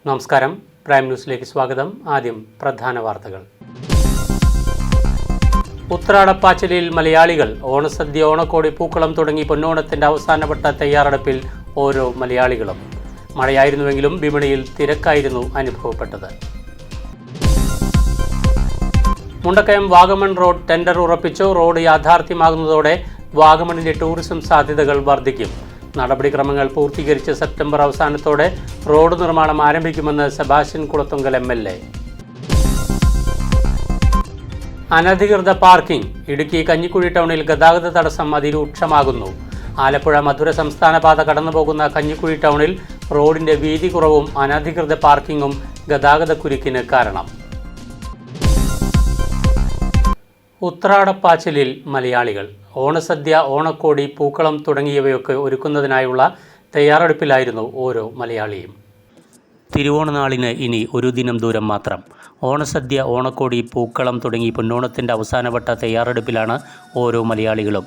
നമസ്കാരം, പ്രൈം ന്യൂസിലേക്ക് സ്വാഗതം. ആദ്യം പ്രധാന വാർത്തകൾ. ഉത്രാടപ്പാച്ചിലിൽ മലയാളികൾ. ഓണസദ്യ, ഓണക്കോടി, പൂക്കളം തുടങ്ങി പൊന്നോണത്തിന്റെ അവസാനവട്ട തയ്യാറെടുപ്പിൽ ഓരോ മലയാളികളും. മഴയായിരുന്നുവെങ്കിലും വിപണിയിൽ തിരക്കായിരുന്നു അനുഭവപ്പെട്ടത്. മുണ്ടക്കയം വാഗമൺ റോഡ് ടെൻഡർ ഉറപ്പിച്ചു. റോഡ് യാഥാർത്ഥ്യമാകുന്നതോടെ വാഗമണിന്റെ ടൂറിസം സാധ്യതകൾ വർദ്ധിക്കും. നടപടിക്രമങ്ങൾ പൂർത്തീകരിച്ച് സെപ്റ്റംബർ അവസാനത്തോടെ റോഡ് നിർമ്മാണം ആരംഭിക്കുമെന്ന് സെബാസ്റ്റ്യൻ കുളത്തുങ്കൽ MLA. അനധികൃത പാർക്കിംഗ്. ഇടുക്കി കഞ്ഞിക്കുഴി ടൗണിൽ ഗതാഗത തടസ്സം അതിരൂക്ഷമാകുന്നു. ആലപ്പുഴ മധുര സംസ്ഥാന പാത കടന്നുപോകുന്ന കഞ്ഞിക്കുഴി ടൗണിൽ റോഡിന്റെ വീതി കുറവും അനധികൃത പാർക്കിംഗും ഗതാഗത കുരുക്കിന് കാരണം. ഉത്രാടപ്പാച്ചിലിൽ മലയാളികൾ. ഓണസദ്യ, ഓണക്കോടി, പൂക്കളം തുടങ്ങിയവയൊക്കെ ഒരുക്കുന്നതിനായുള്ള തയ്യാറെടുപ്പിലായിരുന്നു ഓരോ മലയാളിയും. തിരുവോണനാളിന് ഇനി ഒരു ദിനം ദൂരം മാത്രം. ഓണസദ്യ, ഓണക്കോടി, പൂക്കളം തുടങ്ങി പൊന്നോണത്തിൻ്റെ അവസാനവട്ട തയ്യാറെടുപ്പിലാണ് ഓരോ മലയാളികളും.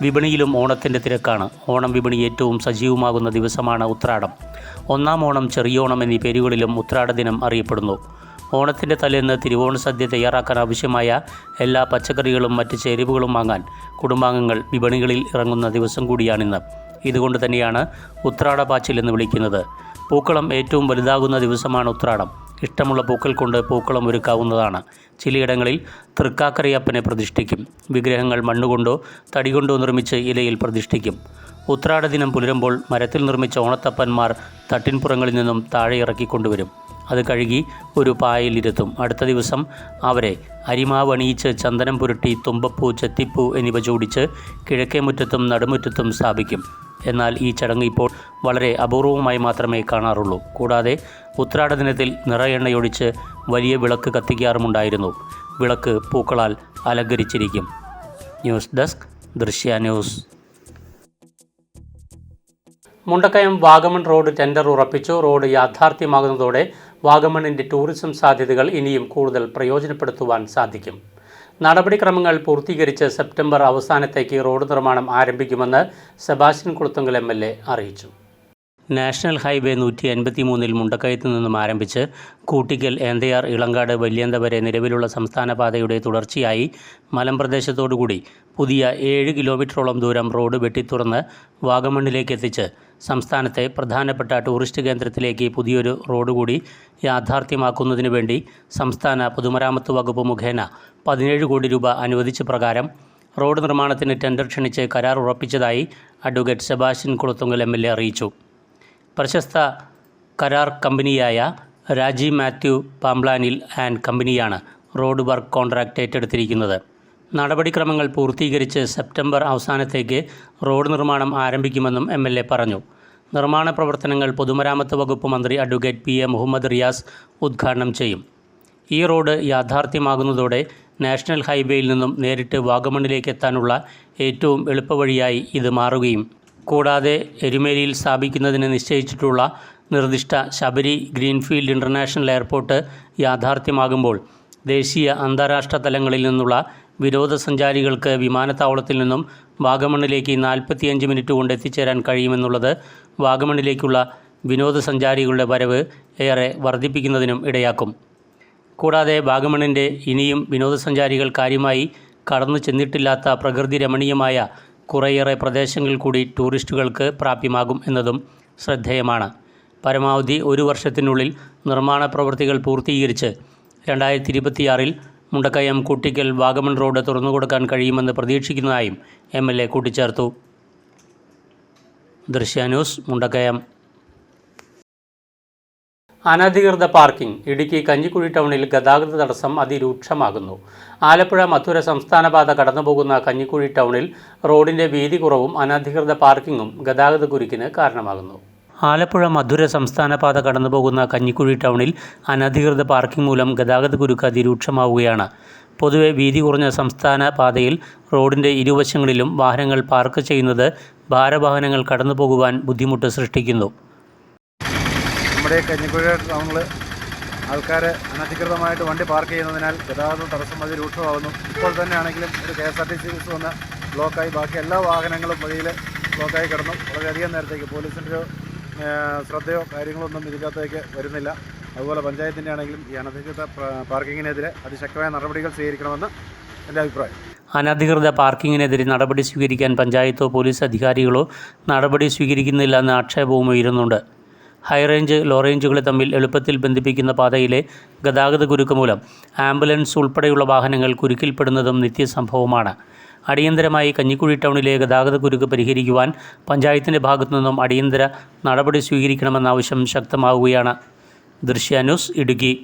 വിപണിയിലും ഓണത്തിൻ്റെ തിരക്കാണ്. ഓണം വിപണി ഏറ്റവും സജീവമാകുന്ന ദിവസമാണ് ഉത്രാടം. ഒന്നാം ഓണം, ചെറിയോണം എന്നീ പേരുകളിലും ഉത്രാട ദിനം അറിയപ്പെടുന്നു. ഓണത്തിൻ്റെ തലേന്ന് തിരുവോണ സദ്യ തയ്യാറാക്കാൻ ആവശ്യമായ എല്ലാ പച്ചക്കറികളും മറ്റ് ചേരുവകളും വാങ്ങാൻ കുടുംബാംഗങ്ങൾ വിപണികളിൽ ഇറങ്ങുന്ന ദിവസം കൂടിയാണിന്ന്. ഇതുകൊണ്ട് തന്നെയാണ് ഉത്രാടപ്പാച്ചിൽ എന്ന് വിളിക്കുന്നത്. പൂക്കളം ഏറ്റവും വലുതാകുന്ന ദിവസമാണ് ഉത്രാടം. ഇഷ്ടമുള്ള പൂക്കൾ കൊണ്ട് പൂക്കളം ഒരുക്കാവുന്നതാണ്. ചിലയിടങ്ങളിൽ തൃക്കാക്കരയപ്പനെ പ്രതിഷ്ഠിക്കും. വിഗ്രഹങ്ങൾ മണ്ണുകൊണ്ടോ തടികൊണ്ടോ നിർമ്മിച്ച് ഇലയിൽ പ്രതിഷ്ഠിക്കും. ഉത്രാട ദിനം പുലരുമ്പോൾ മരത്തിൽ നിർമ്മിച്ച ഓണത്തപ്പന്മാർ തട്ടിൻപുറങ്ങളിൽ നിന്നും താഴെ ഇറക്കിക്കൊണ്ടുവരും. അത് കഴുകി ഒരു പായലിരുത്തും. അടുത്ത ദിവസം അവരെ അരിമാവ് അണിയിച്ച് ചന്ദനം പുരട്ടി തുമ്പപ്പൂ, ചെത്തിപ്പൂ എന്നിവ ജോഡിച്ച് കിഴക്കേ മുറ്റത്തും നടുമുറ്റത്തും സ്ഥാപിക്കും. എന്നാൽ ഈ ചടങ്ങ് ഇപ്പോൾ വളരെ അപൂർവമായി മാത്രമേ കാണാറുള്ളൂ. കൂടാതെ ഉത്രാട ദിനത്തിൽ നിറ എണ്ണയൊഴിച്ച് വലിയ വിളക്ക് കത്തിക്കാറുമുണ്ടായിരുന്നു. വിളക്ക് പൂക്കളാൽ അലങ്കരിച്ചിരിക്കും. News desk, Drishya news. Mundakkayam Vagamon road tender ഉറപ്പിച്ചു. റോഡ് യാഥാർത്ഥ്യമാകുന്നതോടെ വാഗമണിൻ്റെ ടൂറിസം സാധ്യതകൾ ഇനിയും കൂടുതൽ പ്രയോജനപ്പെടുത്തുവാൻ സാധിക്കും. നടപടിക്രമങ്ങൾ പൂർത്തീകരിച്ച് സെപ്റ്റംബർ അവസാനത്തേക്ക് റോഡ് നിർമ്മാണം ആരംഭിക്കുമെന്ന് സെബാസ്റ്റ്യൻ കുളത്തുങ്കൽ MLA അറിയിച്ചു. നാഷണൽ ഹൈവേ 153 മുണ്ടക്കയത്ത് നിന്നും ആരംഭിച്ച് കൂട്ടിക്കൽ, ഏന്തയാർ, ഇളങ്കാട്, വല്യന്ത വരെ നിലവിലുള്ള സംസ്ഥാന പാതയുടെ തുടർച്ചയായി മലമ്പ്രദേശത്തോടുകൂടി പുതിയ 7 കിലോമീറ്ററോളം ദൂരം റോഡ് വെട്ടിത്തുറന്ന് വാഗമണ്ണിലേക്ക് എത്തിച്ച് സംസ്ഥാനത്തെ പ്രധാനപ്പെട്ട ടൂറിസ്റ്റ് കേന്ദ്രത്തിലേക്ക് പുതിയൊരു റോഡ് കൂടി യാഥാർത്ഥ്യമാക്കുന്നതിനു വേണ്ടി സംസ്ഥാന പൊതുമരാമത്ത് വകുപ്പ് മുഖേന 17 കോടി രൂപ അനുവദിച്ച പ്രകാരം റോഡ് നിർമ്മാണത്തിന് ടെൻഡർ ക്ഷണിച്ച് കരാർ ഉറപ്പിച്ചതായി അഡ്വക്കേറ്റ് സെബാസ്റ്റ്യൻ കുളത്തുങ്കൽ MLA അറിയിച്ചു. പ്രശസ്ത കരാർ കമ്പനിയായ രാജി മാത്യു പാംപ്ലാനിൽ ആൻഡ് കമ്പനിയാണ് റോഡ് വർക്ക് കോൺട്രാക്റ്റ് ഏറ്റെടുത്തിരിക്കുന്നത്. നടപടിക്രമങ്ങൾ പൂർത്തീകരിച്ച് സെപ്റ്റംബർ അവസാനത്തേക്ക് റോഡ് നിർമ്മാണം ആരംഭിക്കുമെന്നും MLA പറഞ്ഞു. നിർമ്മാണ പ്രവർത്തനങ്ങൾ പൊതുമരാമത്ത് വകുപ്പ് മന്ത്രി അഡ്വക്കേറ്റ് PA മുഹമ്മദ് റിയാസ് ഉദ്ഘാടനം ചെയ്യും. ഈ റോഡ് യാഥാർത്ഥ്യമാകുന്നതോടെ നാഷണൽ ഹൈവേയിൽ നിന്നും നേരിട്ട് വാഗമണ്ണിലേക്ക് എത്താനുള്ള ഏറ്റവും എളുപ്പവഴിയായി ഇത് മാറുകയും കൂടാതെ എരുമേലിയിൽ സ്ഥാപിക്കുന്നതിന് നിശ്ചയിച്ചിട്ടുള്ള നിർദ്ദിഷ്ട ശബരി ഗ്രീൻഫീൽഡ് ഇൻ്റർനാഷണൽ എയർപോർട്ട് യാഥാർത്ഥ്യമാകുമ്പോൾ ദേശീയ അന്താരാഷ്ട്ര തലങ്ങളിൽ നിന്നുള്ള വിനോദസഞ്ചാരികൾക്ക് വിമാനത്താവളത്തിൽ നിന്നും വാഗമണ്ണിലേക്ക് 45 മിനിറ്റ് കൊണ്ട് എത്തിച്ചേരാൻ കഴിയുമെന്നുള്ളത് വാഗമണ്ണിലേക്കുള്ള വിനോദസഞ്ചാരികളുടെ വരവ് ഏറെ വർദ്ധിപ്പിക്കുന്നതിനും ഇടയാക്കും. കൂടാതെ വാഗമണ്ണിൻ്റെ ഇനിയും വിനോദസഞ്ചാരികൾ കാര്യമായി കടന്നു ചെന്നിട്ടില്ലാത്ത പ്രകൃതി രമണീയമായ കുറേയേറെ പ്രദേശങ്ങൾ കൂടി ടൂറിസ്റ്റുകൾക്ക് പ്രാപ്യമാകും എന്നതും ശ്രദ്ധേയമാണ്. പരമാവധി 1 വർഷത്തിനുള്ളിൽ നിർമ്മാണ പ്രവൃത്തികൾ പൂർത്തീകരിച്ച് 2026 മുണ്ടക്കയം കൂട്ടിക്കൽ വാഗമൺ റോഡ് തുറന്നുകൊടുക്കാൻ കഴിയുമെന്ന് പ്രതീക്ഷിക്കുന്നതായും MLA കൂട്ടിച്ചേർത്തു. ദൃശ്യ ന്യൂസ്, മുണ്ടക്കയം. അനധികൃത പാർക്കിംഗ്. ഇടുക്കി കഞ്ഞിക്കുഴി ടൗണിൽ ഗതാഗത തടസ്സം അതിരൂക്ഷമാകുന്നു. ആലപ്പുഴ മധുര സംസ്ഥാന പാത കടന്നുപോകുന്ന കഞ്ഞിക്കുഴി ടൗണിൽ റോഡിൻ്റെ വീതി കുറവും അനധികൃത പാർക്കിങ്ങും ഗതാഗത കുരുക്കിന് കാരണമാകുന്നു. ആലപ്പുഴ മധുര സംസ്ഥാന പാത കടന്നുപോകുന്ന കഞ്ഞിക്കുഴി ടൗണിൽ അനധികൃത പാർക്കിംഗ് മൂലം ഗതാഗത കുരുക്ക് അതിരൂക്ഷമാവുകയാണ്. പൊതുവെ വീതി കുറഞ്ഞ സംസ്ഥാന പാതയിൽ റോഡിൻ്റെ ഇരുവശങ്ങളിലും വാഹനങ്ങൾ പാർക്ക് ചെയ്യുന്നത് ഭാരവാഹനങ്ങൾ കടന്നു പോകുവാൻ ബുദ്ധിമുട്ട് സൃഷ്ടിക്കുന്നു. നമ്മുടെ കഞ്ഞിക്കുഴി ടൗണിൽ ആൾക്കാർ അനധികൃതമായിട്ട് വണ്ടി പാർക്ക് ചെയ്യുന്നതിനാൽ ഗതാഗതം തടസ്സം അതിരൂക്ഷമാകുന്നു. ഇപ്പോൾ തന്നെ ആണെങ്കിലും ഒരു KSRTC ബസ് വന്ന് ബ്ലോക്കായി ബാക്കി എല്ലാ വാഹനങ്ങളും വഴിയിൽ ബ്ലോക്കായി കിടന്നു. വളരെയധികം നേരത്തേക്ക് പോലീസിൻ്റെ ഒരു ശ്രദ്ധയോ കാര്യങ്ങളൊന്നും ഇതിനകത്തേക്ക് വരുന്നില്ല. അതുപോലെ പഞ്ചായത്തിൻ്റെ ആണെങ്കിലും ഈ അനധികൃത പാർക്കിങ്ങിനെതിരെ അതിശക്തമായ നടപടികൾ സ്വീകരിക്കണമെന്ന് എൻ്റെ അഭിപ്രായം. അനധികൃത പാർക്കിങ്ങിനെതിരെ നടപടി സ്വീകരിക്കാൻ പഞ്ചായത്തോ പോലീസ് അധികാരികളോ നടപടി സ്വീകരിക്കുന്നില്ലെന്ന ആക്ഷേപവും ഉയരുന്നുണ്ട്. ഹൈറേഞ്ച്, ലോ റേഞ്ചുകളെ തമ്മിൽ എളുപ്പത്തിൽ ബന്ധിപ്പിക്കുന്ന പാതയിലെ ഗതാഗത കുരുക്ക് മൂലം ആംബുലൻസ് ഉൾപ്പെടെയുള്ള വാഹനങ്ങൾ കുരുക്കിൽപ്പെടുന്നതും നിത്യസംഭവമാണ്. അടിയന്തരമായി കഞ്ഞിക്കുഴി ടൗണിലെ ഗതാഗത കുരുക്ക് പരിഹരിക്കുവാൻ പഞ്ചായത്തിൻ്റെ ഭാഗത്തു നിന്നും അടിയന്തര നടപടി സ്വീകരിക്കണമെന്ന ആവശ്യം ശക്തമാവുകയാണ്. ദൃശ്യ ന്യൂസ്, ഇടുക്കി.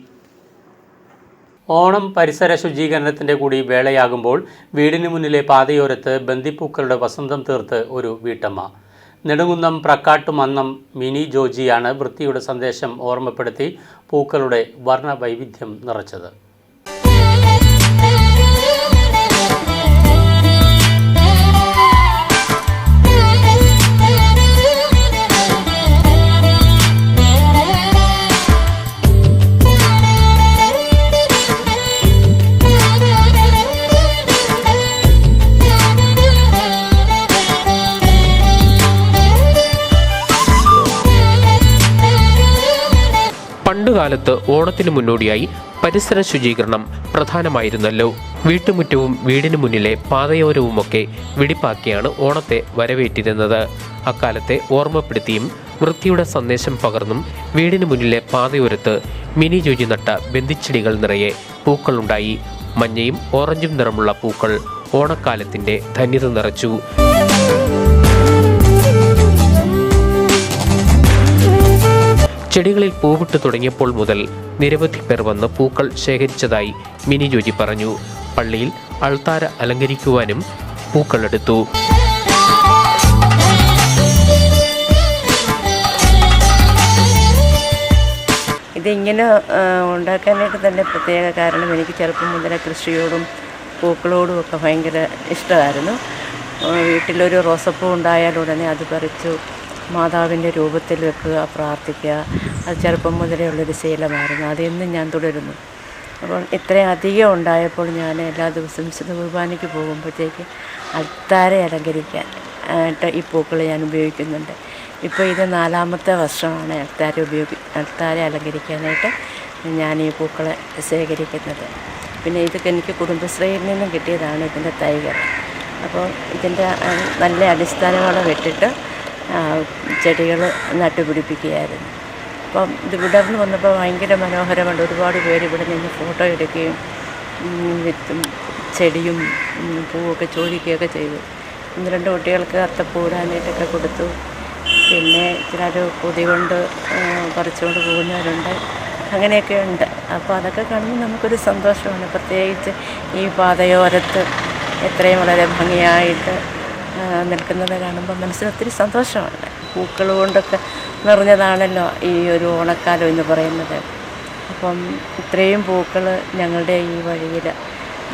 ഓണം പരിസര ശുചീകരണത്തിൻ്റെ കൂടി വേളയാകുമ്പോൾ വീടിന് മുന്നിലെ പാതയോരത്ത് ബന്ദിപ്പൂക്കളുടെ വസന്തം തീർത്ത് ഒരു വീട്ടമ്മ. നെടുങ്കുന്നം പ്രക്കാട്ടുമന്നം മിനി ജോജിയാണ് വൃത്തിയുടെ സന്ദേശം ഓർമ്മപ്പെടുത്തി പൂക്കളുടെ വർണ്ണവൈവിധ്യം നിറച്ചത്. പണ്ടുകാലത്ത് ഓണത്തിന് മുന്നോടിയായി പരിസര ശുചീകരണം പ്രധാനമായിരുന്നല്ലോ. വീട്ടുമുറ്റവും വീടിന് മുന്നിലെ പാതയോരവുമൊക്കെ വെടിപ്പാക്കിയാണ് ഓണത്തെ വരവേറ്റിരുന്നത്. അക്കാലത്തെ ഓർമ്മപ്പെടുത്തിയും വൃത്തിയുടെ സന്ദേശം പകർന്നും വീടിന് മുന്നിലെ പാതയോരത്ത് മിനി ജോജി നട്ട ബന്ദിച്ചെടികൾ നിറയെ പൂക്കളുണ്ടായി. മഞ്ഞയും ഓറഞ്ചും നിറമുള്ള പൂക്കൾ ഓണക്കാലത്തിൻ്റെ ധന്യത നിറച്ചു. ചെടികളിൽ പൂവിട്ട് തുടങ്ങിയപ്പോൾ മുതൽ നിരവധി പേർ വന്ന് പൂക്കൾ ശേഖരിച്ചതായി മിനി ജോജി പറഞ്ഞു. പള്ളിയിൽ അൾത്താര അലങ്കരിക്കുവാനും പൂക്കളെടുത്തു. ഇതിങ്ങനെ ഉണ്ടാക്കാനായിട്ട് തന്നെ പ്രത്യേക കാരണം, എനിക്ക് ചെറുപ്പം മുതലേ കൃഷിയോടും പൂക്കളോടും ഒക്കെ ഭയങ്കര ഇഷ്ടമായിരുന്നു. വീട്ടിലൊരു റോസപ്പൂ ഉണ്ടായാലുടനെ അത് പറിച്ചു മാതാവിൻ്റെ രൂപത്തിൽ വെക്കുക, പ്രാർത്ഥിക്കുക. അത് ചെറുപ്പം മുതലേ ഉള്ളൊരു ശീലമായിരുന്നു. അതെന്നും ഞാൻ തുടരുന്നു. അപ്പോൾ ഇത്രയും അധികം ഉണ്ടായപ്പോൾ ഞാൻ എല്ലാ ദിവസവും വിശുദ്ധ കുർബാനയ്ക്ക് പോകുമ്പോഴത്തേക്ക് അൾത്താര അലങ്കരിക്കാൻ ആയിട്ട് ഈ പൂക്കൾ ഞാൻ ഉപയോഗിക്കുന്നുണ്ട്. ഇപ്പോൾ ഇത് 4ാമത്തെ വർഷമാണ് അൾത്താര അലങ്കരിക്കാനായിട്ട് ഞാൻ ഈ പൂക്കളെ ശേഖരിക്കുന്നത്. പിന്നെ ഇതൊക്കെ എനിക്ക് കുടുംബശ്രീയിൽ നിന്നും കിട്ടിയതാണ് ഇതിൻ്റെ തൈകൾ. അപ്പോൾ ഇതിൻ്റെ നല്ല അടിസ്ഥാനവളം ഇട്ടിട്ട് ചെടികൾ നട്ടുപിടിപ്പിക്കുകയായിരുന്നു. അപ്പം ഇത് വിടർന്ന് വന്നപ്പോൾ ഭയങ്കര മനോഹരമുണ്ട്. ഒരുപാട് പേര് ഇവിടെ നിന്ന് ഫോട്ടോ എടുക്കുകയും വിത്തും ചെടിയും പൂവൊക്കെ ചോദിക്കുകയൊക്കെ ചെയ്തു. 1-2 കുട്ടികൾക്ക് അത്തപ്പൂടാനായിട്ടൊക്കെ കൊടുത്തു. പിന്നെ ചിലർ കൊതി കൊണ്ട് പറിച്ചുകൊണ്ട് പോകുന്നവരുണ്ട്. അങ്ങനെയൊക്കെ ഉണ്ട്. അപ്പോൾ അതൊക്കെ കാണുമ്പോൾ നമുക്കൊരു സന്തോഷമാണ്. പ്രത്യേകിച്ച് ഈ പാതയോരത്ത് എത്രയും വളരെ ഭംഗിയായിട്ട് നിൽക്കുന്നത് കാണുമ്പോൾ മനസ്സിന് ഒത്തിരി സന്തോഷമാണ്. പൂക്കൾ കൊണ്ടൊക്കെ നിറഞ്ഞതാണല്ലോ ഈ ഒരു ഓണക്കാലം എന്ന് പറയുന്നത്. അപ്പം ഇത്രയും പൂക്കൾ ഞങ്ങളുടെ ഈ വഴിയിൽ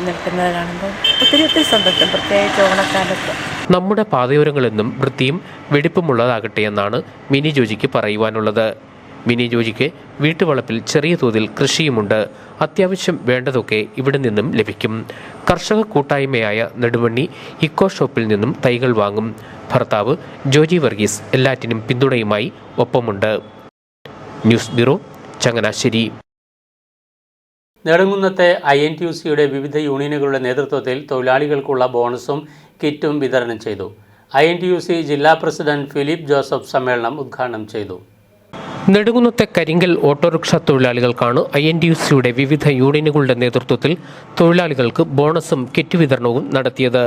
നിൽക്കുന്നത് കാണുമ്പോൾ ഒത്തിരി സന്തോഷം, പ്രത്യേകിച്ച് ഓണക്കാലത്ത്. നമ്മുടെ പാതയോരങ്ങളെന്നും വൃത്തിയും വെടിപ്പുമുള്ളതാകട്ടെ എന്നാണ് മിനി ജോജിക്ക് പറയുവാനുള്ളത്. മിനി ജോജിക്ക് വീട്ടുവളപ്പിൽ ചെറിയ തോതിൽ കൃഷിയുമുണ്ട്. അത്യാവശ്യം വേണ്ടതൊക്കെ ഇവിടെ നിന്നും ലഭിക്കും. കർഷക കൂട്ടായ്മയായ നെടുവണ്ണി ഇക്കോ ഷോപ്പിൽ നിന്നും തൈകൾ വാങ്ങും. ഭർത്താവ് ജോജി വർഗീസ് എല്ലാറ്റിനും പിന്തുണയുമായി ഒപ്പമുണ്ട്. News bureau, Changanassery. നെടുങ്കുന്നത്തെ INTUC-യുടെ വിവിധ യൂണിയനുകളുടെ നേതൃത്വത്തിൽ തൊഴിലാളികൾക്കുള്ള ബോണസും കിറ്റും വിതരണം ചെയ്തു. INTUC ജില്ലാ പ്രസിഡന്റ് ഫിലിപ്പ് ജോസഫ് സമ്മേളനം ഉദ്ഘാടനം ചെയ്തു. നെടുങ്കുന്നത്തെ കരിങ്കൽ ഓട്ടോറിക്ഷ തൊഴിലാളികൾക്കാണ് INTUC-യുടെ വിവിധ യൂണിയനുകളുടെ നേതൃത്വത്തിൽ തൊഴിലാളികൾക്ക് ബോണസും കിറ്റ് വിതരണവും നടത്തിയത്.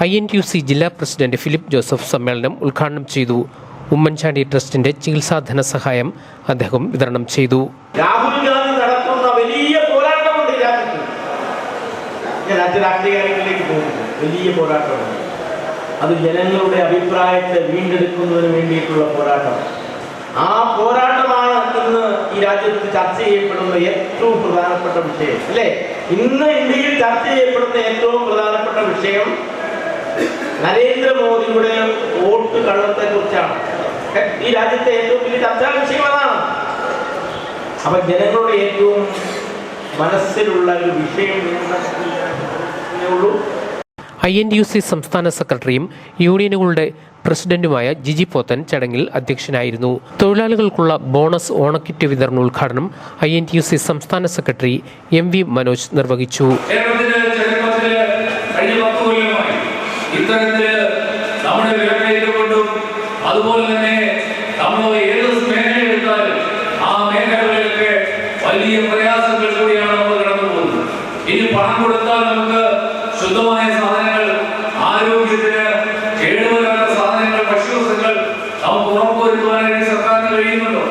INTUC ജില്ലാ പ്രസിഡന്റ് ഫിലിപ്പ് ജോസഫ് സമ്മേളനം ഉദ്ഘാടനം ചെയ്തു. ഉമ്മൻചാണ്ടി ട്രസ്റ്റിന്റെ ചികിത്സാ ധനസഹായം അദ്ദേഹം വിതരണം ചെയ്തു. രാഹുൽ ഗാന്ധി നടത്തുന്ന വലിയ പോരാട്ടമുണ്ട് രാഷ്ട്രീയങ്ങളിലേക്ക് പോകുന്നു. വലിയ പോരാട്ടമാണ് അത്. ജനങ്ങളുടെ അഭിപ്രായത്തെ വീണ്ടെടുക്കുന്നതിന് വേണ്ടിയിട്ടുള്ള പോരാട്ടം. ആ പോരാട്ടമാണ് ഇന്ന് ഈ രാജ്യത്ത് ചർച്ച ചെയ്യപ്പെടുന്ന ഏറ്റവും പ്രധാനപ്പെട്ട വിഷയം, അല്ലേ? ഇന്ന് ഇന്ത്യയിൽ ചർച്ച ചെയ്യപ്പെടുന്ന ഏറ്റവും പ്രധാനപ്പെട്ട വിഷയം നരേന്ദ്രമോദിയുടെ വോട്ട് കള്ളത്തെ കുറിച്ചാണ്. ഈ രാജ്യത്തെ ഏറ്റവും വലിയ ചർച്ചാ വിഷയം അതാണ്. അപ്പൊ ജനങ്ങളുടെ ഏറ്റവും മനസ്സിലുള്ള ഒരു വിഷയം ഉള്ളൂ. INTUC സംസ്ഥാന സെക്രട്ടറിയും യൂണിയനുകളുടെ പ്രസിഡന്റുമായ ജിജി പോത്തൻ ചടങ്ങിൽ അധ്യക്ഷനായിരുന്നു. തൊഴിലാളികൾക്കുള്ള ബോണസ് ഓണക്കിറ്റ് വിതരണ ഉദ്ഘാടനം INTUC സംസ്ഥാന സെക്രട്ടറി MV മനോജ് നിർവഹിച്ചു. അതുപോലെ തന്നെ നമ്മൾ ഏത് മേഖല എടുത്താലും ആ മേഖലകളിലൊക്കെ വലിയ പ്രയാസങ്ങൾ കൂടിയാണ് നമ്മൾ കടന്നു പോകുന്നത്. ഇനി പണം കൊടുത്താൽ നമുക്ക് ശുദ്ധമായ സാധനങ്ങൾ, ആരോഗ്യത്തിന് കേടുവരാത്ത സാധനങ്ങൾ, ഭക്ഷ്യവസ്തുക്കൾ നമുക്ക് ഉറപ്പുവരുത്തുവാനായിട്ട് സർക്കാരിന് കഴിയുന്നുണ്ടോ?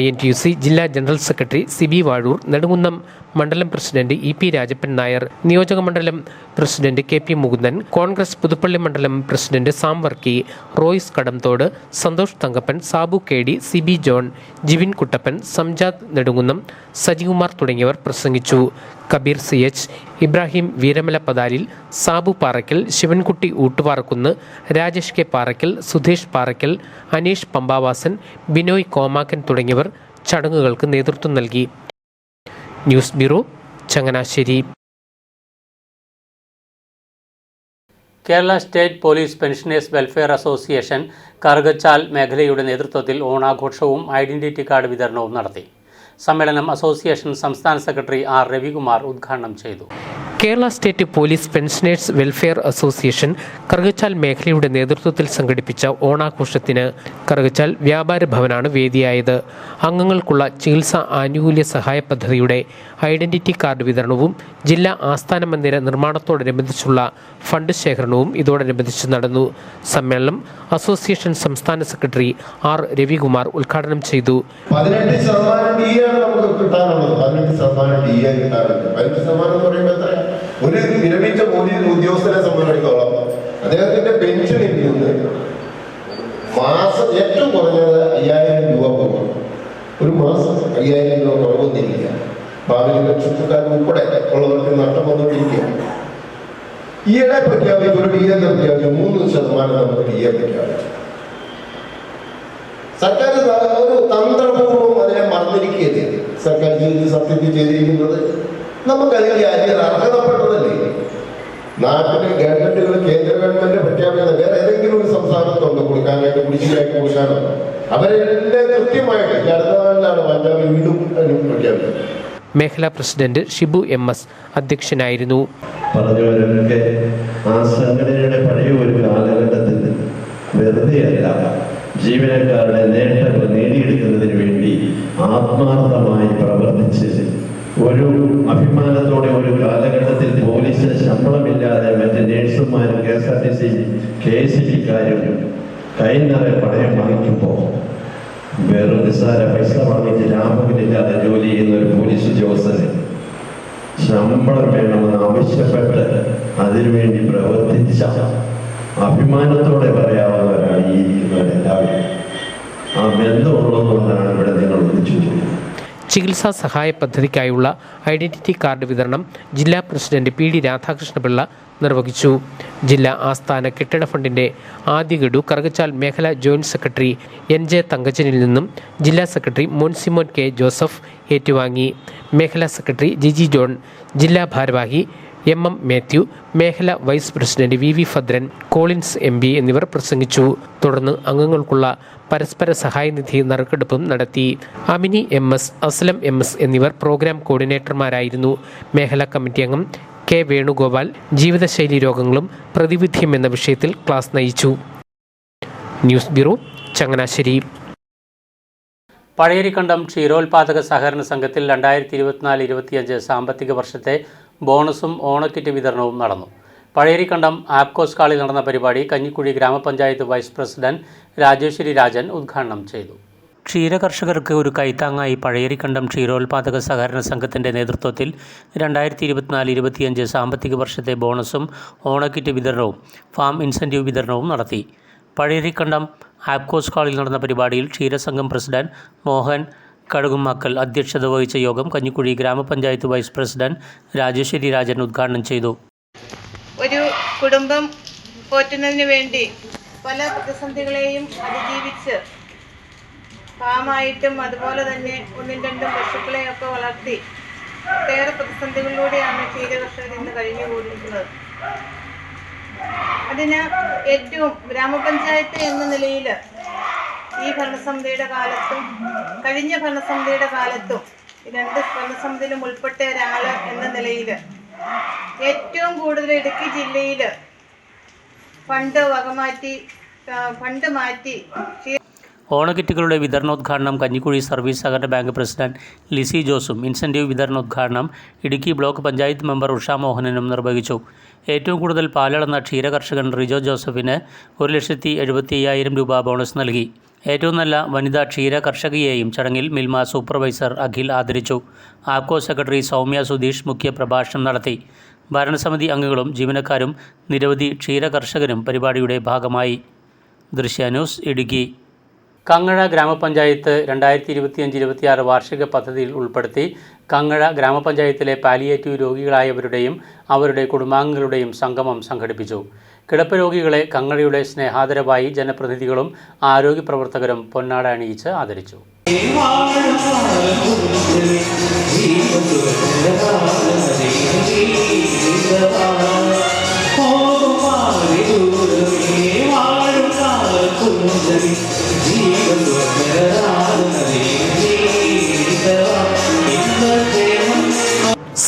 INTUC ജില്ലാ ജനറൽ സെക്രട്ടറി സിബി വാഴൂർ, നെടുങ്കുന്നം മണ്ഡലം പ്രസിഡന്റ് EP രാജപ്പൻ നായർ, നിയോജക മണ്ഡലം പ്രസിഡന്റ് KP മുകുന്ദൻ, കോൺഗ്രസ് പുതുപ്പള്ളി മണ്ഡലം president Sam Varkey, Royce Kadamthodu, Santhosh Thankappan, Sabu KD, CB John, Jivin Kuttappan, Samjad Nedumkunnam, Sajikumar തുടങ്ങിയവർ പ്രസംഗിച്ചു. കബീർ CH, ഇബ്രാഹിം വീരമല പതാലിൽ, സാബു പാറയ്ക്കൽ, ശിവൻകുട്ടി ഊട്ടുപാറക്കുന്ന്, രാജേഷ് K പാറയ്ക്കൽ, സുധേഷ് പാറയ്ക്കൽ, അനീഷ് പമ്പാവാസൻ, ബിനോയ് കോമാക്കൻ തുടങ്ങിയവർ ചടങ്ങുകൾക്ക് നേതൃത്വം നൽകി. News bureau, Changanassery. Kerala state police pensioners welfare association Karukachal മേഖലയുടെ നേതൃത്വത്തിൽ ഓണാഘോഷവും ഐഡന്റിറ്റി കാർഡ് വിതരണവും നടത്തി. സമ്മേളനം അസോസിയേഷൻ സംസ്ഥാന സെക്രട്ടറി R രവികുമാർ ഉദ്ഘാടനം ചെയ്തു. Kerala state police pensioners welfare association Karukachal മേഖലയുടെ നേതൃത്വത്തിൽ സംഘടിപ്പിച്ച ഓണാഘോഷത്തിന് കറുകച്ചാൽ വ്യാപാര ഭവനാണ് വേദിയായത്. അംഗങ്ങൾക്കുള്ള ചികിത്സാ ആനുകൂല്യ സഹായ പദ്ധതിയുടെ ഐഡന്റിറ്റി കാർഡ് വിതരണവും ജില്ലാ ആസ്ഥാന മന്ദിര നിർമ്മാണത്തോടനുബന്ധിച്ചുള്ള ഫണ്ട് ശേഖരണവും ഇതോടനുബന്ധിച്ച് നടന്നു. സമ്മേളനം അസോസിയേഷൻ സംസ്ഥാന സെക്രട്ടറി R രവികുമാർ ഉദ്ഘാടനം ചെയ്തു. 18% നമുക്ക് കിട്ടാനുള്ളത്. 18% DA കിട്ടാറുണ്ട്. 15% എന്ന് പറയുമ്പോൾ എത്ര? ഒരു വിരമിച്ച പോലീസ് ഉദ്യോഗസ്ഥനെ സംബന്ധിച്ചിടത്തോളം അദ്ദേഹത്തിന്റെ പെൻഷനിൽ നിന്ന് മാസം ഏറ്റവും കുറഞ്ഞത് 5000 രൂപ പോകും. ഒരു മാസം 5000 രൂപ കുറവൊന്നിരിക്കുക. ഭാവിയിലെ ചെറുപ്പക്കാർ ഉൾപ്പെടെ ഉള്ളവർക്ക് നഷ്ടം വന്നുകൊണ്ടിരിക്കുകയാണ്. ഈയിടെ പ്രഖ്യാപിച്ചു, ഒരു DA പ്രഖ്യാപിച്ചു, 3% നമുക്ക് DA പ്രഖ്യാപിച്ചു. സർക്കാർ ഒരു തന്ത്രപൂർവ്വം അതിനെ മറന്നിരിക്കുകയല്ലേ സർക്കാർ സത്യത്തിൽ ചെയ്തിരിക്കുന്നത്. നമുക്കതിൽ അർഹതപ്പെട്ടതല്ലേ? നാട്ടിലെ ഗവൺമെന്റുകൾ, കേന്ദ്ര ഗവൺമെന്റ് പ്രഖ്യാപിക്കുന്നത് വേറെ ഏതെങ്കിലും ഒരു സംസ്ഥാനത്തുണ്ട് കൊടുക്കാനായിട്ട്, കുടിശ്ശികയായിട്ട് കൊടുക്കാനുണ്ട്. അവരെല്ലാം കൃത്യമായിട്ട് അടുത്ത നാളിലാണ് പഞ്ചാബ് വീണ്ടും പ്രഖ്യാപിച്ചത്. മേഖലാ പ്രസിഡന്റ് ഷിബു MS അധ്യക്ഷനായിരുന്നു. പറഞ്ഞവരൊക്കെ ആ സംഘടനയുടെ പഴയ ഒരു കാലഘട്ടത്തിൽ വെറുതെയല്ല, ജീവനക്കാരുടെ നേട്ടങ്ങൾ നേടിയെടുക്കുന്നതിന് വേണ്ടി ആത്മാർത്ഥമായി പ്രവർത്തിച്ച് ഒരു അഭിമാനത്തോടെ ഒരു കാലഘട്ടത്തിൽ പോലീസിന് ശമ്പളമില്ലാതെ മറ്റ് നേഴ്സുമാരും KSRTC KCBക്കാരും കൈനിറയെ പണയം വാങ്ങിക്കുമ്പോൾ വേറൊരു നിസ്സാര പൈസ വാങ്ങിച്ച് ലാഭമില്ലാതെ ജോലി ചെയ്യുന്ന ഒരു പോലീസ് ഉദ്യോഗസ്ഥന് ശമ്പളം വേണമെന്ന് ആവശ്യപ്പെട്ട് അതിനുവേണ്ടി പ്രവർത്തിച്ച അഭിമാനത്തോടെ പറയാവുന്നവരാണ് ഈ ഇരിക്കുന്നവരെല്ലാവരും. ആ ബന്ധമുള്ളതുകൊണ്ടാണ് ഇവിടെ നിങ്ങൾ ഒന്നിച്ചു പോകുന്നത്. ചികിത്സാ സഹായ പദ്ധതിക്കായുള്ള ഐഡന്റിറ്റി കാർഡ് വിതരണം ജില്ലാ പ്രസിഡന്റ് PD രാധാകൃഷ്ണപിള്ള നിർവഹിച്ചു. ജില്ലാ ആസ്ഥാന കെട്ടിട ഫണ്ടിന്റെ ആദ്യ ഗഡു കറുകച്ചാൽ മേഖലാ ജോയിന്റ് സെക്രട്ടറി NJ തങ്കച്ചനിൽ നിന്നും ജില്ലാ സെക്രട്ടറി മോൻസിമോൻ K ജോസഫ് ഏറ്റുവാങ്ങി. മേഖലാ സെക്രട്ടറി ജിജി ജോൺ, ജില്ലാ ഭാരവാഹി MM മാത്യു, മേഖലാ vice president VV Bhadran, Collins MB എന്നിവർ പ്രസംഗിച്ചു. തുടർന്ന് അംഗങ്ങൾക്കുള്ള പരസ്പര സഹായനിധി നറുക്കെടുപ്പും നടത്തി. അമിനി MS, അസ്ലം MS എന്നിവർ പ്രോഗ്രാം കോർഡിനേറ്റർമാരായിരുന്നു. മേഖലാ കമ്മിറ്റി അംഗം K വേണുഗോപാൽ ജീവിതശൈലി രോഗങ്ങളും പ്രതിവിധിയും എന്ന വിഷയത്തിൽ ക്ലാസ് നയിച്ചു. News bureau, Changanassery. പഴയരിക്കണ്ടം ക്ഷീരോത്പാദക സഹകരണ സംഘത്തിൽ 2024-25 സാമ്പത്തിക വർഷത്തെ ബോണസും ഓണക്കിറ്റ് വിതരണവും നടന്നു. പഴയരിക്കണ്ടം ആപ്കോസ് ഹാളിൽ നടന്ന പരിപാടി കഞ്ഞിക്കുഴി ഗ്രാമപഞ്ചായത്ത് വൈസ് പ്രസിഡന്റ് രാജേശ്വരി രാജൻ ഉദ്ഘാടനം ചെയ്തു. ക്ഷീരകർഷകർക്ക് ഒരു കൈത്താങ്ങായി പഴയരിക്കണ്ടം ക്ഷീരോത്പാദക സഹകരണ സംഘത്തിൻ്റെ നേതൃത്വത്തിൽ 2024-25 സാമ്പത്തിക വർഷത്തെ ബോണസും ഓണക്കിറ്റ് വിതരണവും ഫാം ഇൻസെൻറ്റീവ് വിതരണവും നടത്തി. പഴയരിക്കണ്ടം ആപ്കോസ് ഹാളിൽ നടന്ന പരിപാടിയിൽ ക്ഷീരസംഘം പ്രസിഡന്റ് മോഹൻ കടുകുമാക്കൽ അധ്യക്ഷത വഹിച്ച യോഗം കഞ്ഞിക്കുഴി ഗ്രാമപഞ്ചായത്ത് വൈസ് പ്രസിഡന്റ് രാജേശ്വരി രാജൻ ഉദ്ഘാടനം ചെയ്തു. ഒരു കുടുംബം പോറ്റുന്നതിന് വേണ്ടി പല പ്രതിസന്ധികളെയും അതിജീവിച്ച് ഫാമായിട്ടും അതുപോലെ തന്നെ 1-2 പശുക്കളെയൊക്കെ വളർത്തി ഒട്ടേറെ പ്രതിസന്ധികളിലൂടെയാണ് ക്ഷീരകർഷകർ ഇന്ന് കഴിഞ്ഞുകൂടിയിരിക്കുന്നത്. അതിന് ഏറ്റവും ഗ്രാമപഞ്ചായത്ത് എന്ന നിലയിൽ ഈ ഭരണസമിതിയുടെ കാലത്തും കഴിഞ്ഞ ഭരണസമിതിയുടെ കാലത്തും രണ്ട് ഭരണസമിതിയിലും ഉൾപ്പെട്ട ഒരാൾ എന്ന നിലയിൽ ഏറ്റവും കൂടുതൽ ഇടുക്കി ജില്ലയിൽ ഫണ്ട് മാറ്റി ഓണക്കിറ്റുകളുടെ വിതരണോദ്ഘാടനം കഞ്ഞിക്കുഴി സർവീസ് സഹകരണ ബാങ്ക് പ്രസിഡന്റ് ലിസി ജോസും ഇൻസെൻറ്റീവ് വിതരണോദ്ഘാടനം ഇടുക്കി ബ്ലോക്ക് പഞ്ചായത്ത് മെമ്പർ ഉഷ മോഹനനും നിർവഹിച്ചു. ഏറ്റവും കൂടുതൽ പാലളന്ന ക്ഷീരകർഷകൻ റിജോ ജോസഫിന് 1,75,000 രൂപ ബോണസ് നൽകി. ഏറ്റവും നല്ല വനിതാ ക്ഷീര കർഷകയെയും ചടങ്ങിൽ മിൽമ സൂപ്പർവൈസർ അഖിൽ ആദരിച്ചു. ആപ്കോ സെക്രട്ടറി സൗമ്യ സുധീഷ് മുഖ്യപ്രഭാഷണം നടത്തി. ഭരണസമിതി അംഗങ്ങളും ജീവനക്കാരും നിരവധി ക്ഷീര കർഷകരും പരിപാടിയുടെ ഭാഗമായി. ദൃശ്യ ന്യൂസ് ഇടുക്കി. കങ്ങഴ ഗ്രാമപഞ്ചായത്ത് 2025-26 വാർഷിക പദ്ധതിയിൽ ഉൾപ്പെടുത്തി കങ്ങഴ ഗ്രാമപഞ്ചായത്തിലെ പാലിയേറ്റീവ് രോഗികളായവരുടെയും അവരുടെ കുടുംബാംഗങ്ങളുടെയും സംഗമം സംഘടിപ്പിച്ചു. കിടപ്പ് രോഗികളെ കങ്ങഴയുടെ സ്നേഹാദരവായി ജനപ്രതിനിധികളും ആരോഗ്യ പ്രവർത്തകരും പൊന്നാട അണിയിച്ച് ആദരിച്ചു.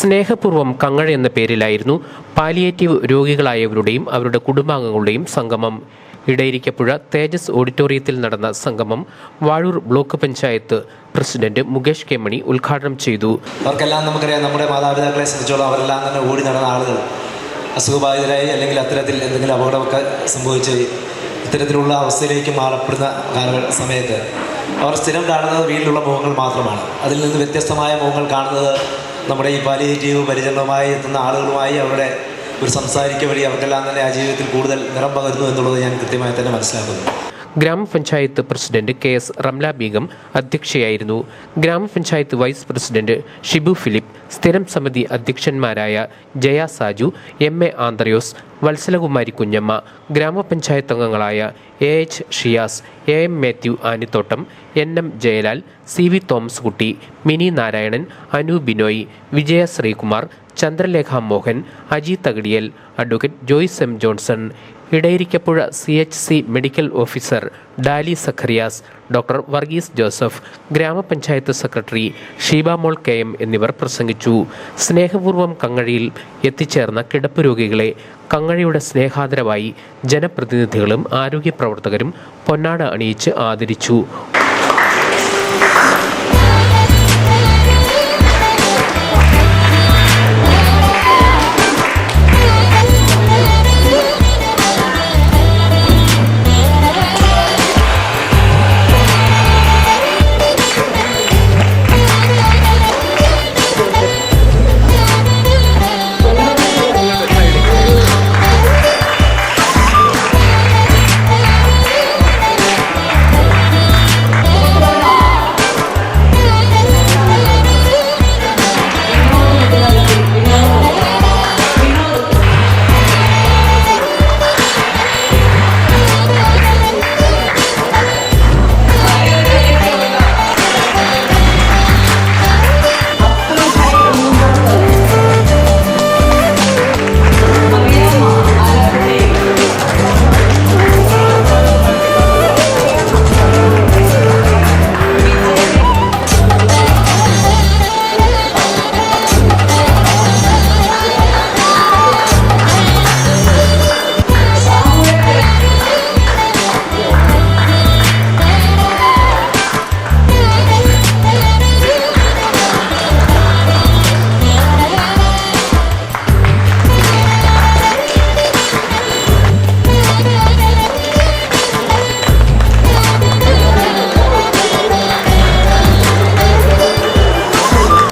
സ്നേഹപൂർവ്വം കങ്ങഴ എന്ന പേരിലായിരുന്നു പാലിയേറ്റീവ് രോഗികളായവരുടെയും അവരുടെ കുടുംബാംഗങ്ങളുടെയും സംഗമം. ഇടയിരിക്കപ്പുഴ തേജസ് ഓഡിറ്റോറിയത്തിൽ നടന്ന സംഗമം Vazhoor block panchayat president Mukesh K Mani ഉദ്ഘാടനം ചെയ്തു. അവർക്കെല്ലാം നമുക്കറിയാം, നമ്മുടെ മാതാപിതാക്കളെ സംബന്ധിച്ചോളം അവരെല്ലാം തന്നെ ഓടി നടന്ന ആളുകൾ അസുഖബാധിതരായി അല്ലെങ്കിൽ അത്തരത്തിൽ എന്തെങ്കിലും അപകടമൊക്കെ സംഭവിച്ച് ഇത്തരത്തിലുള്ള അവസ്ഥയിലേക്ക് മാറപ്പെടുന്ന സമയത്ത് അവർ സ്ഥിരം കാണുന്നത് വീട്ടിലുള്ള മുഖങ്ങൾ മാത്രമാണ്. അതിൽ നിന്ന് വ്യത്യസ്തമായ മുഖങ്ങൾ കാണുന്നത് നമ്മുടെ ഈ പാലിയേറ്റീവ് പരിചരണവുമായി എത്തുന്ന ആളുകളുമായി അവരുടെ ഒരു സംസാരിക്കുക വഴി അവർക്കെല്ലാം തന്നെ ആ ജീവിതത്തിൽ കൂടുതൽ നിറം പകരുന്നു എന്നുള്ളത് ഞാൻ കൃത്യമായി തന്നെ മനസ്സിലാക്കുന്നു. ഗ്രാമപഞ്ചായത്ത് പ്രസിഡന്റ് KS റംല ബീഗം അധ്യക്ഷയായിരുന്നു. ഗ്രാമപഞ്ചായത്ത് വൈസ് പ്രസിഡന്റ് ഷിബു ഫിലിപ്പ്, സ്ഥിരം സമിതി അധ്യക്ഷന്മാരായ ജയ സാജു, MA ആന്ത്രയോസ്, വത്സലകുമാരി കുഞ്ഞമ്മ, ഗ്രാമപഞ്ചായത്ത് അംഗങ്ങളായ AH Shiyas, AM Mathew Anithottam, NM Jayalal, CV Thomas Kutty, Mini Narayanan, Anu Binoy, Vijaya Sreekumar, Chandralekha Mohan, Aji Thakadiyil, advocate Joyce M Johnson, Idayirikkapuzha CHC medical officer Dali Zacharias, doctor Varghese Joseph, ഗ്രാമപഞ്ചായത്ത് സെക്രട്ടറി ഷീബാമോൾ KM എന്നിവർ പ്രസംഗിച്ചു. സ്നേഹപൂർവ്വം കങ്ങഴയിൽ എത്തിച്ചേർന്ന കിടപ്പ് രോഗികളെ കങ്ങഴയുടെ സ്നേഹാദരവായി ജനപ്രതിനിധികളും ആരോഗ്യ പ്രവർത്തകരും പൊന്നാട അണിയിച്ച് ആദരിച്ചു.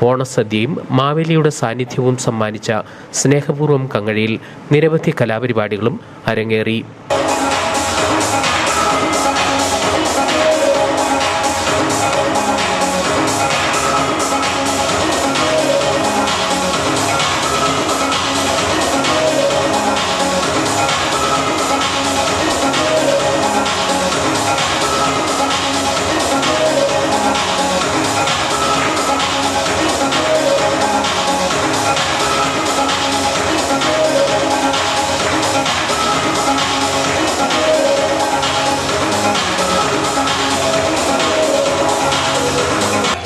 ഓണസദ്യയും മാവേലിയുടെ സാന്നിധ്യവും സമ്മാനിച്ച സ്നേഹപൂർവ്വം കങ്ങഴയിൽ നിരവധി കലാപരിപാടികളും അരങ്ങേറി.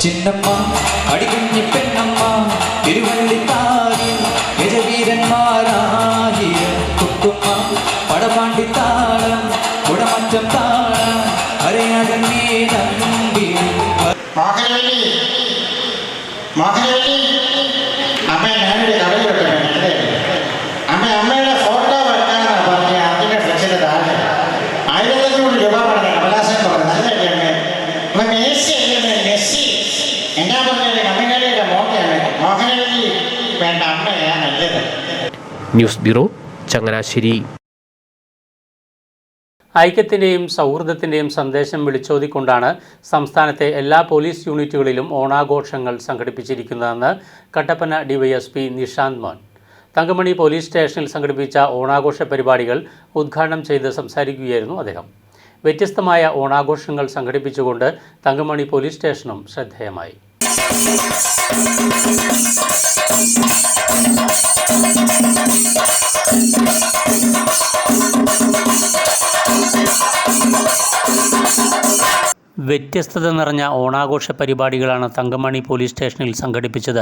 ചിന്നമ്മ അടികുഞ്ഞി പെണ്ണമ്മ തിരുവള്ളിത്താരിൽ ഗജവീരന്മാരായിരം കുക്കുമ്മ പടപാണ്ടി താളം കുടമറ്റം താളം അരയാകന്നേ നമ്പി അമ്മ ഞാനൊരു കടയിലോട്ട് അമ്മയുടെ ഫോട്ടോ വെക്കാനാണ് പറഞ്ഞ അതിന്റെ ഫ്ലെക്സിന്റെ താഴെ 1500 രൂപ പറഞ്ഞ കമലാസൻ പറഞ്ഞു. നല്ലല്ലേ അമ്മ മെസ്സി അല്ലേ മെസ്സി എന്നാ പറഞ്ഞ കമ്മിനാലിയുടെ മോക്കയാണ് മോഹനവല്ലി വേണ്ട അമ്മയാ നല്ലത്. News bureau Changanassery. ഐക്യത്തിൻ്റെയും സൗഹൃദത്തിൻ്റെയും സന്ദേശം വിളിച്ചോതിക്കൊണ്ടാണ് സംസ്ഥാനത്തെ എല്ലാ പോലീസ് യൂണിറ്റുകളിലും ഓണാഘോഷങ്ങൾ സംഘടിപ്പിച്ചിരിക്കുന്നതെന്ന് കട്ടപ്പന ഡിവൈഎസ്പി നിഷാന്ത് മോൻ തങ്കമണി പോലീസ് സ്റ്റേഷനിൽ സംഘടിപ്പിച്ച ഓണാഘോഷ പരിപാടികൾ ഉദ്ഘാടനം ചെയ്ത് സംസാരിക്കുകയായിരുന്നു അദ്ദേഹം. വ്യത്യസ്തമായ ഓണാഘോഷങ്ങൾ സംഘടിപ്പിച്ചുകൊണ്ട് തങ്കമണി പോലീസ് സ്റ്റേഷനും ശ്രദ്ധേയമായി. വ്യത്യസ്തത നിറഞ്ഞ ഓണാഘോഷ പരിപാടികളാണ് തങ്കമണി പോലീസ് സ്റ്റേഷനിൽ സംഘടിപ്പിച്ചത്.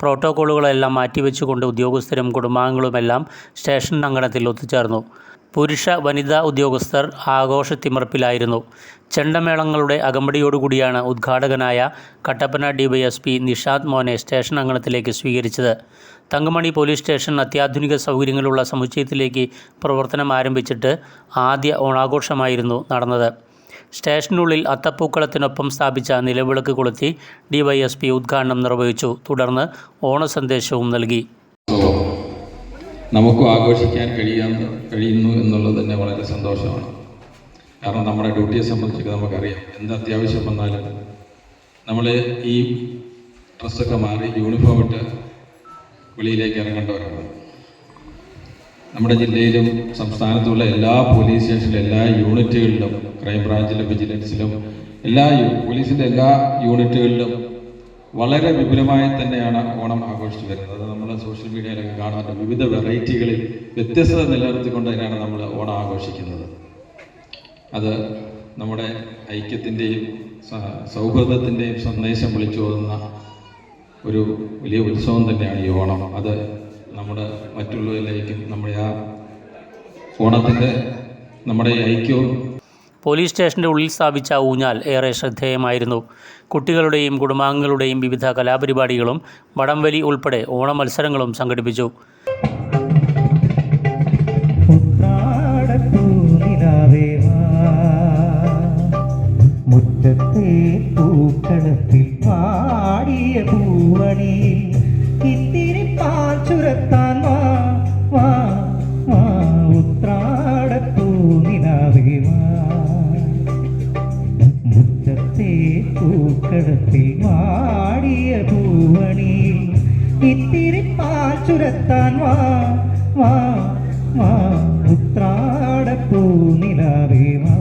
പ്രോട്ടോക്കോളുകളെല്ലാം മാറ്റിവെച്ചുകൊണ്ട് ഉദ്യോഗസ്ഥരും കുടുംബാംഗങ്ങളുമെല്ലാം സ്റ്റേഷൻ അങ്കണത്തിൽ ഒത്തുചേർന്നു. പുരുഷ വനിതാ ഉദ്യോഗസ്ഥർ ആഘോഷത്തിമിർപ്പിലായിരുന്നു. ചെണ്ടമേളങ്ങളുടെ അകമ്പടിയോടുകൂടിയാണ് ഉദ്ഘാടകനായ കട്ടപ്പന ഡിവൈഎസ്പി നിഷാന്ത് മോനെ സ്റ്റേഷൻ അങ്കണത്തിലേക്ക് സ്വീകരിച്ചത്. തങ്കമണി പോലീസ് സ്റ്റേഷൻ അത്യാധുനിക സൗകര്യങ്ങളുള്ള സമുച്ചയത്തിലേക്ക് പ്രവർത്തനം ആരംഭിച്ചിട്ട് ആദ്യ ഓണാഘോഷമായിരുന്നു നടന്നത്. സ്റ്റേഷനുള്ളിൽ അത്തപ്പൂക്കളത്തിനൊപ്പം സ്ഥാപിച്ച നിലവിളക്ക് കൊളുത്തി ഡിവൈഎസ്പി ഉദ്ഘാടനം നിർവഹിച്ചു. തുടർന്ന് ഓണസന്ദേശവും നൽകി. നമുക്കും ആഘോഷിക്കാൻ കഴിയുന്നു എന്നുള്ളത് തന്നെ വളരെ സന്തോഷമാണ്. കാരണം നമ്മുടെ ഡ്യൂട്ടിയെ സംബന്ധിച്ച് നമുക്കറിയാം, എന്ത് അത്യാവശ്യം വന്നാലും നമ്മൾ ഈ ഡ്രസ്സൊക്കെ മാറി യൂണിഫോം ഇട്ട് വെളിയിലേക്ക് ഇറങ്ങേണ്ടവരാണ്. നമ്മുടെ ജില്ലയിലും സംസ്ഥാനത്തുള്ള എല്ലാ പോലീസ് സ്റ്റേഷനിലും എല്ലാ യൂണിറ്റുകളിലും ക്രൈംബ്രാഞ്ചിലും വിജിലൻസിലും പോലീസിൻ്റെ എല്ലാ യൂണിറ്റുകളിലും വളരെ വിപുലമായി തന്നെയാണ് ഓണം ആഘോഷിച്ചു വരുന്നത്. അത് നമ്മൾ സോഷ്യൽ മീഡിയയിലൊക്കെ കാണാറുണ്ട്. വിവിധ വെറൈറ്റികളിൽ വ്യത്യസ്തത നിലനിർത്തിക്കൊണ്ട് തന്നെയാണ് നമ്മൾ ഓണം ആഘോഷിക്കുന്നത്. അത് നമ്മുടെ ഐക്യത്തിൻ്റെയും സൗഹൃദത്തിൻ്റെയും സന്ദേശം വിളിച്ചോതുന്ന ഒരു വലിയ ഉത്സവം തന്നെയാണ് ഈ ഓണം. അത് നമ്മുടെ മറ്റുള്ളവരിലേക്കും നമ്മുടെ ആ ഓണത്തിൻ്റെ നമ്മുടെ ഐക്യവും. പോലീസ് സ്റ്റേഷൻ്റെ ഉള്ളിൽ സ്ഥാപിച്ച ഊഞ്ഞാൽ ഏറെ ശ്രദ്ധേയമായിരുന്നു. കുട്ടികളുടെയും കുടുംബാംഗങ്ങളുടെയും വിവിധ കലാപരിപാടികളും വടംവലി ഉൾപ്പെടെ ഓണ മത്സരങ്ങളും സംഘടിപ്പിച്ചു. മുറ്റത്തെ പൂക്കളത്തിൽ പാടിയ പൂവണി ഇത്തിരി പാൽ ചുരത്താൻ വാ ഉത്രാടപ്പൂനിലാവേ വാ. മുറ്റത്തെ പൂക്കളത്തിൽ പാടിയ പൂവണി ഇത്തിരി പാൽ ചുരത്താൻ വാ ഉത്രാടപ്പൂനിലാവേ വാ.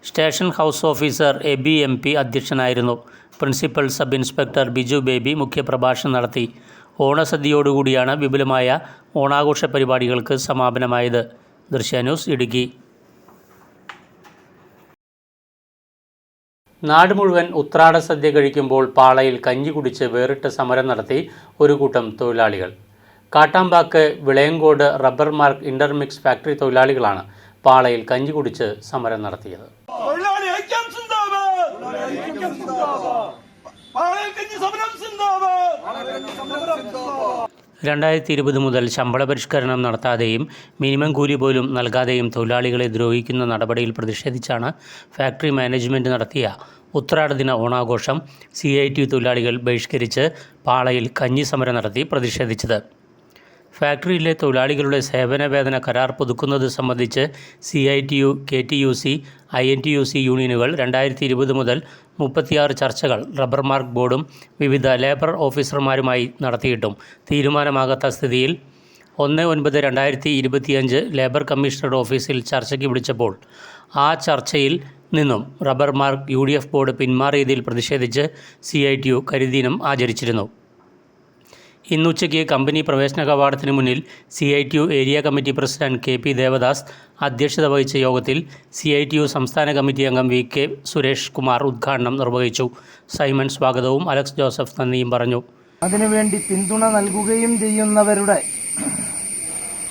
Station house officer Eby MP അധ്യക്ഷനായിരുന്നു. Principal sub inspector Biju Baby മുഖ്യപ്രഭാഷണം നടത്തി. ഓണസദ്യയോടുകൂടിയാണ് വിപുലമായ ഓണാഘോഷ പരിപാടികൾക്ക് സമാപനമായത്. ദൃശ്യന്യൂസ് ഇടുക്കി. നാട് മുഴുവൻ ഉത്രാട സദ്യ കഴിക്കുമ്പോൾ പാളയിൽ കഞ്ഞി കുടിച്ച് വേറിട്ട സമരം നടത്തി ഒരു കൂട്ടം തൊഴിലാളികൾ. Kattampack Vilayancode rubber mark intermix factory തൊഴിലാളികളാണ് പാളയിൽ കഞ്ഞി കുടിച്ച് സമരം നടത്തിയത്. 2020 മുതൽ ശമ്പള പരിഷ്കരണം നടത്താതെയും മിനിമം കൂലി പോലും നൽകാതെയും തൊഴിലാളികളെ ദ്രോഹിക്കുന്ന നടപടിയിൽ പ്രതിഷേധിച്ചാണ് ഫാക്ടറി മാനേജ്മെൻറ്റ് നടത്തിയ ഉത്രാടദിന ഓണാഘോഷം CITU തൊഴിലാളികൾ ബഹിഷ്കരിച്ച് പാളയിൽ കഞ്ഞി സമരം നടത്തി പ്രതിഷേധിച്ചത്. ഫാക്ടറിയിലെ തൊഴിലാളികളുടെ സേവന വേതന കരാർ പുതുക്കുന്നത് സംബന്ധിച്ച് CITU, KTUC, INTUC യൂണിയനുകൾ 2020 മുതൽ 36 ചർച്ചകൾ റബ്ബർ മാർക്ക് ബോർഡും വിവിധ ലേബർ ഓഫീസർമാരുമായി നടത്തിയിട്ടും തീരുമാനമാകാത്ത സ്ഥിതിയിൽ 1/9/2025 ലേബർ കമ്മീഷണറുടെ ഓഫീസിൽ ചർച്ചയ്ക്ക് വിളിച്ചപ്പോൾ ആ ചർച്ചയിൽ നിന്നും റബ്ബർ മാർക്ക് UDF ബോർഡ് പിന്മാറിയതിൽ പ്രതിഷേധിച്ച് CITU കരിദിനം ആചരിച്ചിരുന്നു. ഇന്നുച്ചയ്ക്ക് കമ്പനി പ്രവേശന കവാടത്തിന് മുന്നിൽ CITU area committee president KP Devadas അധ്യക്ഷത വഹിച്ച യോഗത്തിൽ CITU സംസ്ഥാന കമ്മിറ്റി അംഗം VK സുരേഷ് കുമാർ ഉദ്ഘാടനം നിർവഹിച്ചു. സൈമൺ സ്വാഗതവും അലക്സ് ജോസഫ് നന്ദിയും പറഞ്ഞു. അതിനുവേണ്ടി പിന്തുണ നൽകുകയും ചെയ്യുന്നവരുടെ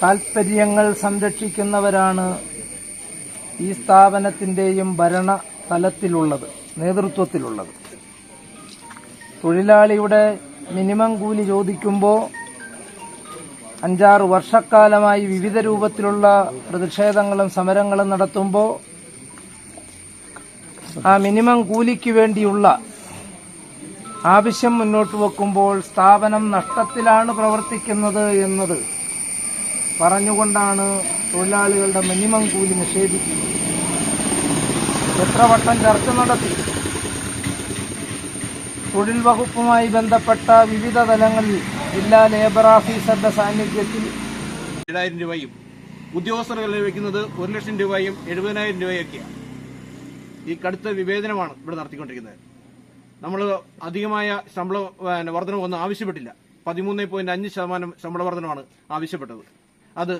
താൽപ്പര്യങ്ങൾ സംരക്ഷിക്കുന്നവരാണ് ഈ സ്ഥാപനത്തിൻ്റെയും ഭരണ തലത്തിലുള്ളത്, നേതൃത്വത്തിലുള്ളത്. തൊഴിലാളിയുടെ മിനിമം കൂലി ചോദിക്കുമ്പോൾ 5-6 വർഷക്കാലമായി വിവിധ രൂപത്തിലുള്ള പ്രതിഷേധങ്ങളും സമരങ്ങളും നടത്തുമ്പോൾ ആ മിനിമം കൂലിക്ക് വേണ്ടിയുള്ള ആവശ്യം മുന്നോട്ട് വെക്കുമ്പോൾ സ്ഥാപനം നഷ്ടത്തിലാണ് പ്രവർത്തിക്കുന്നത് എന്നത് പറഞ്ഞുകൊണ്ടാണ് തൊഴിലാളികളുടെ മിനിമം കൂലി നിഷേധിക്കുന്നത്. എത്ര വട്ടം ചർച്ച നടത്തി. തൊഴിൽ വകുപ്പുമായി ബന്ധപ്പെട്ട വിവിധ തലങ്ങളിൽ ജില്ലാ ലേബർ ഓഫീസറുടെ സാന്നിധ്യത്തിൽ 7,000 രൂപയും ഉദ്യോഗസ്ഥർകൾ വയ്ക്കുന്നത് 1,00,000 രൂപയും 70,000 രൂപയൊക്കെയാണ്. ഈ കടുത്ത വിവേചനമാണ് ഇവിടെ നടത്തിക്കൊണ്ടിരിക്കുന്നത്. നമ്മൾ അധികമായ ശമ്പള വർധനവൊന്നും ആവശ്യപ്പെട്ടില്ല. 13.5% ശമ്പള വർധനമാണ് ആവശ്യപ്പെട്ടത്. അത്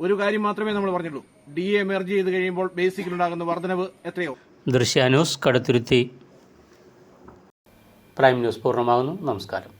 ഒരു കാര്യം മാത്രമേ നമ്മൾ പറഞ്ഞുള്ളൂ. DA മെർജ് ചെയ്ത് കഴിയുമ്പോൾ ബേസിക്കിലുണ്ടാകുന്ന വർധനവ് എത്രയോ. ദൃശ്യ ന്യൂസ് കടുത്തുരുത്തി. പ്രൈം ന്യൂസ് പൂർണ്ണമാകുന്നു. നമസ്കാരം.